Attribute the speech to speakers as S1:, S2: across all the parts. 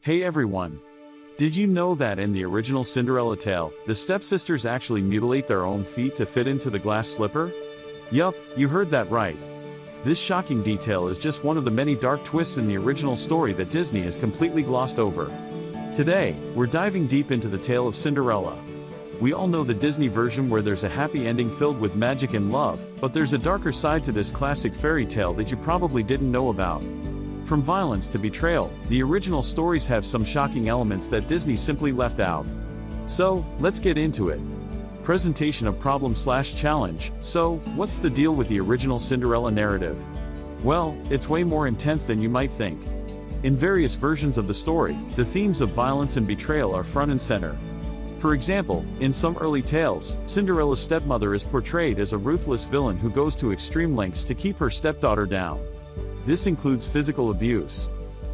S1: Hey everyone! Did you know that in the original Cinderella tale, the stepsisters actually mutilate their own feet to fit into the glass slipper? Yup, you heard that right. This shocking detail is just one of the many dark twists in the original story that Disney has completely glossed over. Today, we're diving deep into the tale of Cinderella. We all know the Disney version where there's a happy ending filled with magic and love, but there's a darker side to this classic fairy tale that you probably didn't know about. From violence to betrayal, the original stories have some shocking elements that Disney simply left out. So, let's get into it. Presentation of problem/challenge. So, what's the deal with the original Cinderella narrative? Well, it's way more intense than you might think. In various versions of the story, the themes of violence and betrayal are front and center. For example, in some early tales, Cinderella's stepmother is portrayed as a ruthless villain who goes to extreme lengths to keep her stepdaughter down. This includes physical abuse.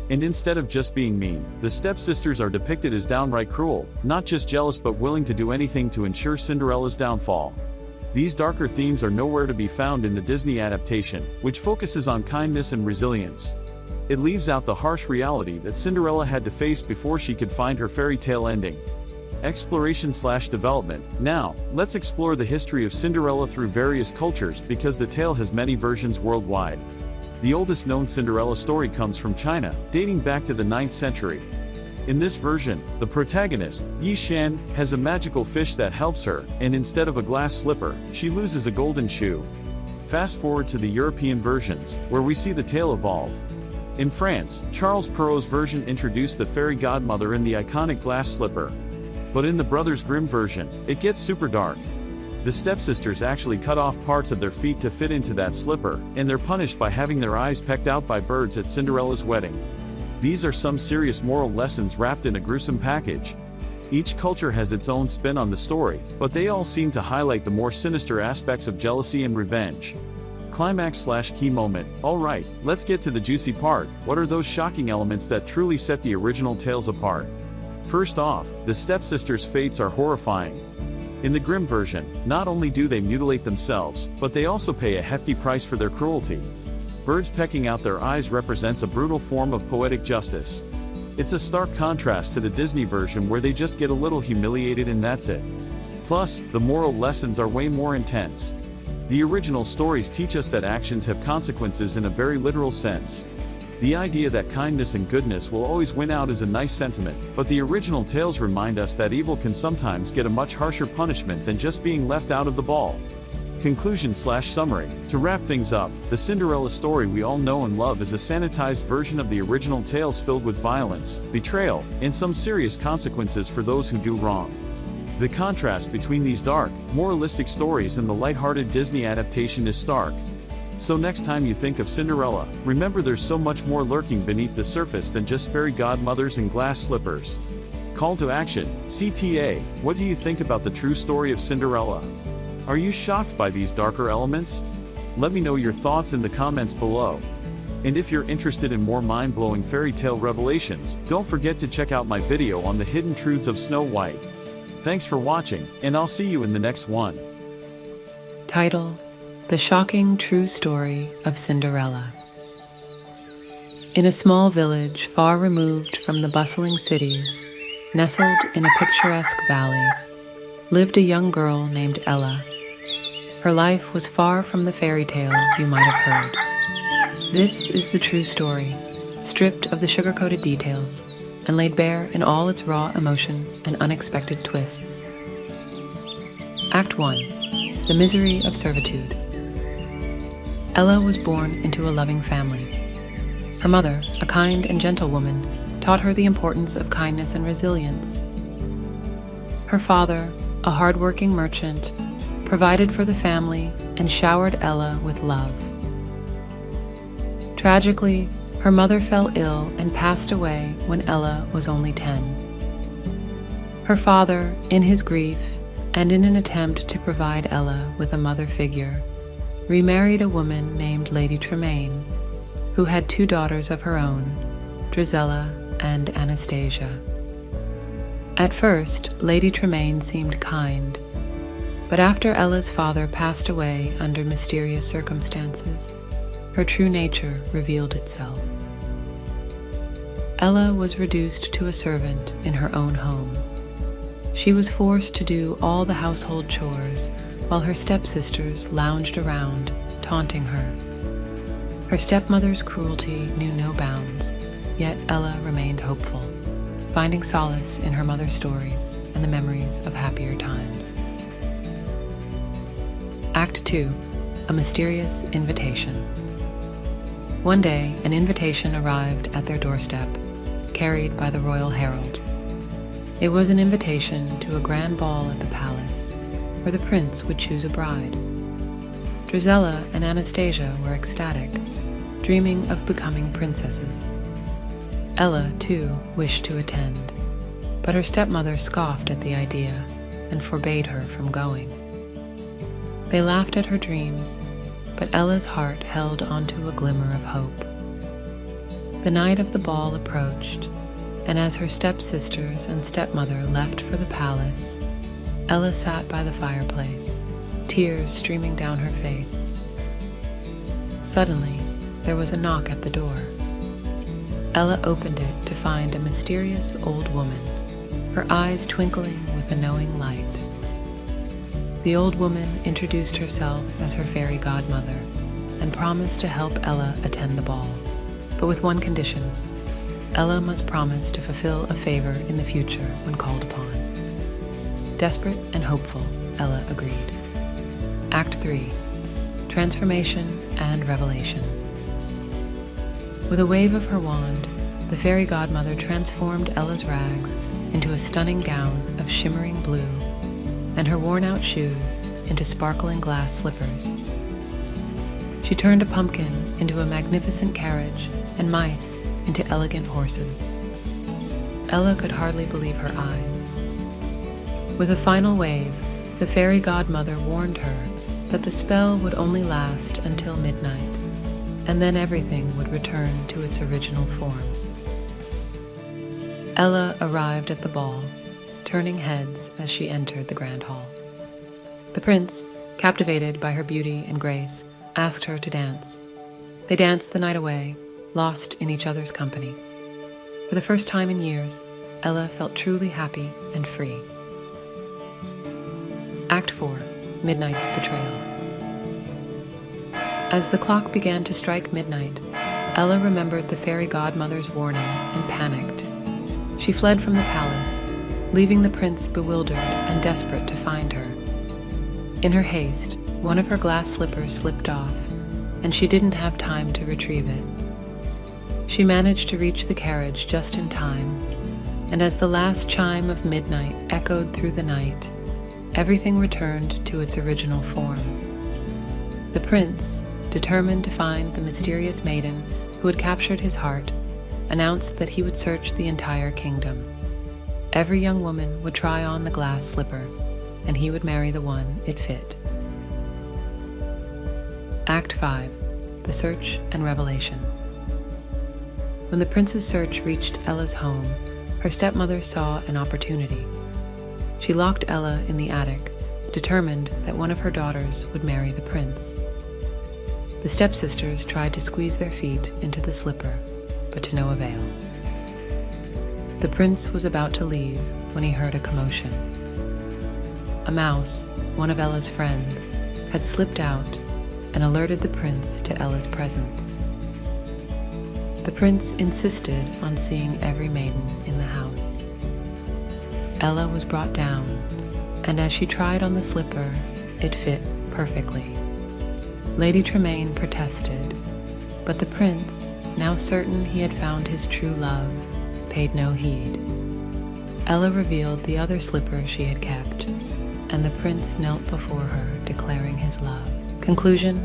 S1: And instead of just being mean, the stepsisters are depicted as downright cruel, not just jealous but willing to do anything to ensure Cinderella's downfall. These darker themes are nowhere to be found in the Disney adaptation, which focuses on kindness and resilience. It leaves out the harsh reality that Cinderella had to face before she could find her fairy tale ending. Exploration/development. Now, let's explore the history of Cinderella through various cultures because the tale has many versions worldwide. The oldest known Cinderella story comes from China, dating back to the 9th century. In this version, the protagonist, Yi Shan, has a magical fish that helps her, and instead of a glass slipper, she loses a golden shoe. Fast forward to the European versions, where we see the tale evolve. In France, Charles Perrault's version introduced the fairy godmother and the iconic glass slipper. But in the Brothers Grimm version, it gets super dark. The stepsisters actually cut off parts of their feet to fit into that slipper, and they're punished by having their eyes pecked out by birds at Cinderella's wedding. These are some serious moral lessons wrapped in a gruesome package. Each culture has its own spin on the story, but they all seem to highlight the more sinister aspects of jealousy and revenge. Climax/key moment. Alright, let's get to the juicy part. What are those shocking elements that truly set the original tales apart? First off, the stepsisters' fates are horrifying. In the Grimm version, not only do they mutilate themselves, but they also pay a hefty price for their cruelty. Birds pecking out their eyes represents a brutal form of poetic justice. It's a stark contrast to the Disney version where they just get a little humiliated and that's it. Plus, the moral lessons are way more intense. The original stories teach us that actions have consequences in a very literal sense. The idea that kindness and goodness will always win out is a nice sentiment, but the original tales remind us that evil can sometimes get a much harsher punishment than just being left out of the ball. Conclusion/summary. To wrap things up, the Cinderella story we all know and love is a sanitized version of the original tales filled with violence, betrayal, and some serious consequences for those who do wrong. The contrast between these dark, moralistic stories and the lighthearted Disney adaptation is stark. So next time you think of Cinderella, remember there's so much more lurking beneath the surface than just fairy godmothers and glass slippers. Call to action, CTA, what do you think about the true story of Cinderella? Are you shocked by these darker elements? Let me know your thoughts in the comments below. And if you're interested in more mind-blowing fairy tale revelations, don't forget to check out my video on the hidden truths of Snow White. Thanks for watching, and I'll see you in the next one.
S2: Title: The Shocking True Story of Cinderella. In a small village far removed from the bustling cities, nestled in a picturesque valley, lived a young girl named Ella. Her life was far from the fairy tale you might have heard. This is the true story, stripped of the sugar-coated details, and laid bare in all its raw emotion and unexpected twists. Act 1. The Misery of Servitude. Ella was born into a loving family. Her mother, a kind and gentle woman, taught her the importance of kindness and resilience. Her father, a hard-working merchant, provided for the family and showered Ella with love. Tragically, her mother fell ill and passed away when Ella was only 10. Her father, in his grief and in an attempt to provide Ella with a mother figure, remarried a woman named Lady Tremaine, who had 2 daughters of her own, Drizella and Anastasia. At first, Lady Tremaine seemed kind, but after Ella's father passed away under mysterious circumstances, her true nature revealed itself. Ella was reduced to a servant in her own home. She was forced to do all the household chores while her stepsisters lounged around, taunting her. Her stepmother's cruelty knew no bounds, yet Ella remained hopeful, finding solace in her mother's stories and the memories of happier times. Act 2. A mysterious invitation. One day, an invitation arrived at their doorstep, carried by the royal herald. It was an invitation to a grand ball at the palace, where the prince would choose a bride. Drizella and Anastasia were ecstatic, dreaming of becoming princesses. Ella, too, wished to attend, but her stepmother scoffed at the idea and forbade her from going. They laughed at her dreams, but Ella's heart held onto a glimmer of hope. The night of the ball approached, and as her stepsisters and stepmother left for the palace, Ella sat by the fireplace, tears streaming down her face. Suddenly, there was a knock at the door. Ella opened it to find a mysterious old woman, her eyes twinkling with a knowing light. The old woman introduced herself as her fairy godmother and promised to help Ella attend the ball, but with one condition: Ella must promise to fulfill a favor in the future when called upon. Desperate and hopeful, Ella agreed. Act 3. Transformation and Revelation. With a wave of her wand, the fairy godmother transformed Ella's rags into a stunning gown of shimmering blue and her worn-out shoes into sparkling glass slippers. She turned a pumpkin into a magnificent carriage and mice into elegant horses. Ella could hardly believe her eyes. With a final wave, the fairy godmother warned her that the spell would only last until midnight, and then everything would return to its original form. Ella arrived at the ball, turning heads as she entered the grand hall. The prince, captivated by her beauty and grace, asked her to dance. They danced the night away, lost in each other's company. For the first time in years, Ella felt truly happy and free. Act 4. Midnight's Betrayal. As the clock began to strike midnight, Ella remembered the fairy godmother's warning and panicked. She fled from the palace, leaving the prince bewildered and desperate to find her. In her haste, one of her glass slippers slipped off, and she didn't have time to retrieve it. She managed to reach the carriage just in time, and as the last chime of midnight echoed through the night, everything returned to its original form. The prince, determined to find the mysterious maiden who had captured his heart, announced that he would search the entire kingdom. Every young woman would try on the glass slipper, and he would marry the one it fit. Act 5. The Search and Revelation. When the prince's search reached Ella's home, her stepmother saw an opportunity. She locked Ella in the attic, determined that one of her daughters would marry the prince. The stepsisters tried to squeeze their feet into the slipper, but to no avail. The prince was about to leave when he heard a commotion. A mouse, one of Ella's friends, had slipped out and alerted the prince to Ella's presence. The prince insisted on seeing every maiden in the house. Ella was brought down, and as she tried on the slipper, it fit perfectly. Lady Tremaine protested, but the prince, now certain he had found his true love, paid no heed. Ella revealed the other slipper she had kept, and the prince knelt before her, declaring his love. Conclusion: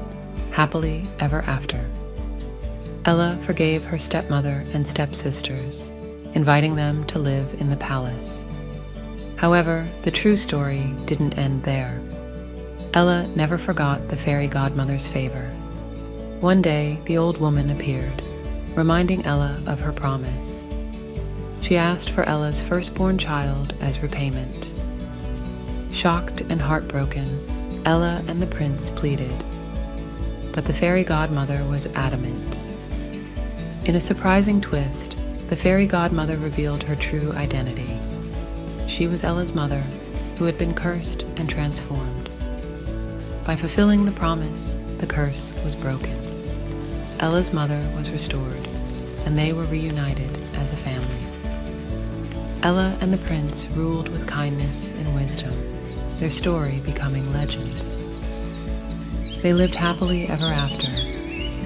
S2: happily ever after. Ella forgave her stepmother and stepsisters, inviting them to live in the palace. However, the true story didn't end there. Ella never forgot the fairy godmother's favor. One day, the old woman appeared, reminding Ella of her promise. She asked for Ella's firstborn child as repayment. Shocked and heartbroken, Ella and the prince pleaded, but the fairy godmother was adamant. In a surprising twist, the fairy godmother revealed her true identity. She was Ella's mother, who had been cursed and transformed. By fulfilling the promise, the curse was broken. Ella's mother was restored, and they were reunited as a family. Ella and the prince ruled with kindness and wisdom, their story becoming legend. They lived happily ever after,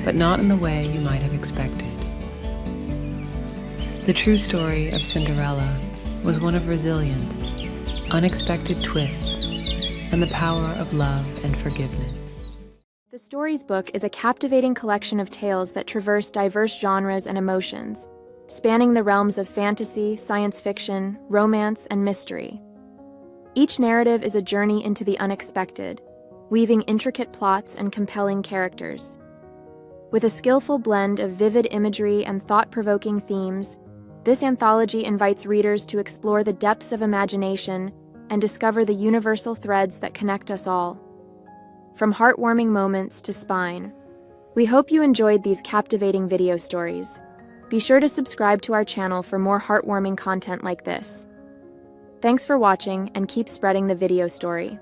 S2: but not in the way you might have expected. The true story of Cinderella was one of resilience, unexpected twists, and the power of love and forgiveness.
S3: The Stories book is a captivating collection of tales that traverse diverse genres and emotions, spanning the realms of fantasy, science fiction, romance, and mystery. Each narrative is a journey into the unexpected, weaving intricate plots and compelling characters. With a skillful blend of vivid imagery and thought-provoking themes, this anthology invites readers to explore the depths of imagination and discover the universal threads that connect us all. From heartwarming moments to spine, we hope you enjoyed these captivating video stories. Be sure to subscribe to our channel for more heartwarming content like this. Thanks for watching, and keep spreading the video story.